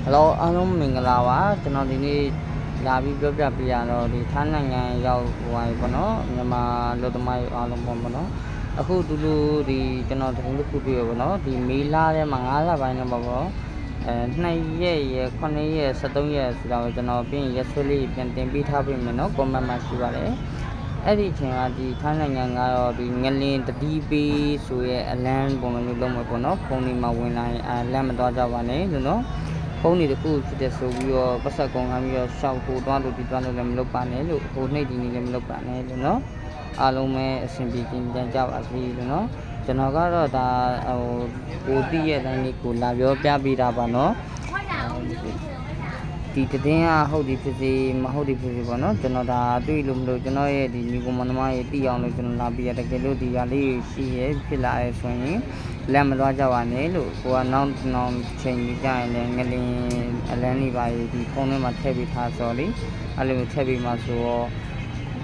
Hello အားလုံးမင်္ဂလာပါကျွန်တော်ဒီနေ့လာပြီးပြောပြပေးရတော့ဒီထိုင်းနိုင်ငံရောက်ဟိုပါပေါ့နော်မြန်မာလူသမားအားလုံးပေါ့နော်အခုသူတို့ဒီကျွန်တော်တခုတစ်ခုပြရပေါ့နော်ဒီမေလာထဲမှာ9လပိုင်းတော့ပေါ့2ရက်ရ9ရက်13ရက်ဆိုတော့ကျွန်တော်ပြင်ရက်ဆွဲလေးပြန်တင်ပေးထားပေးမယ်နော် comment မှာရှိပါတယ်အဲ့ဒီအချိန်ကဒီထိုင်းနိုင်ငံကတော့ဒီငလင်တတိပေးဆိုရဲအလန်းပုံမျိုးလုံးမယ်ပေါ့နော်ဖုန်းလေးမှာဝင်လာရင်အလန်းမသွားကြပါနဲ့လို့နော်ဖုန်းတွေတခုဖြစ်တဲ့ဆိုပြီးတော့ပတ်ဆက်ကုန်ခံပြီးတော့ရှောက်ဖို့တွားလို့ဒီတွားလို့လည်းမလုပ်ပါနဲ့လို့ဟိုနှိပ်ဒီနေလည်းမလုပ်ပါနဲ့လို့နော်အားလုံးပဲအဆင်ပြေပြန်ကြပါစေလို့နော်ကျွန်တော်ကတော့ဒါကိုတိရဲ့အတိုင်းလေးကိုလာပြောပြပေးတာပါနော်ဒီတည်င်းကဟုတ်ဒီဖြစ်စီမဟုတ်ဒီဖြစ်စီပေါ့နော်ကျွန်တော်ဒါတွေ့လို့မလို့ကျွန်တော်ရဲ့ဒီညီကောင်မနှမရဲ့တိအောင်လို့ကျွန်တော်လာပြီးရတကယ်လို့ဒီကလေးရှိရဲ့ဖြစ်လာရဲဆိုရင်လက်မသွားကြပါနဲ့လို့ကိုကနောက်ချိန်ကြီးကြရင်လည်းငလင်အလန်းလေးပါဒီဖုန်းထဲမှာထည့်ပေးထားစော်လေအဲ့လိုထည့်ပေးမှဆိုတော့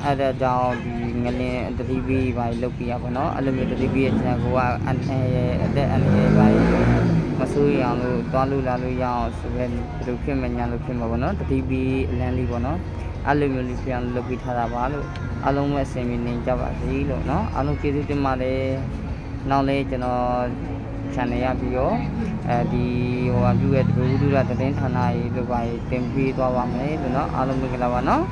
အဲ့ဒါကြောင့်ဒီငလင်တတိပီးပါလုတ်ပြရပါတော့အဲ့လိုမျိုးတတိပီးရဲ့ဆရာကအသက်အန္တရာယ်ပါမဆိုးရအောင်လို့တွားလို့လာလို့ရအောင်ဆိုပဲဘယ်လိုဖြစ်မညာလို့ဖြစ်မှာပေါ့နော်တတိပီးအလန်းလေးပေါ့နော်အဲ့လိုမျိုးလေးပြန်လုတ်ပြထားတာပါလို့အားလုံးပဲအဆင်ပြေနေကြပါစေလို့နော်အားလုံးကျေးဇူးတင်ပါတယ်နောက်လေးကျွန်တော် channel ရပြီးတော့ဒီဟိုအပြုရဲ့တပူဒုရသတင်းဌာနရေးလို့ပါတင်ပေးသွားပါမယ်လို့နော်အားလုံးမင်္ဂလာပါနော်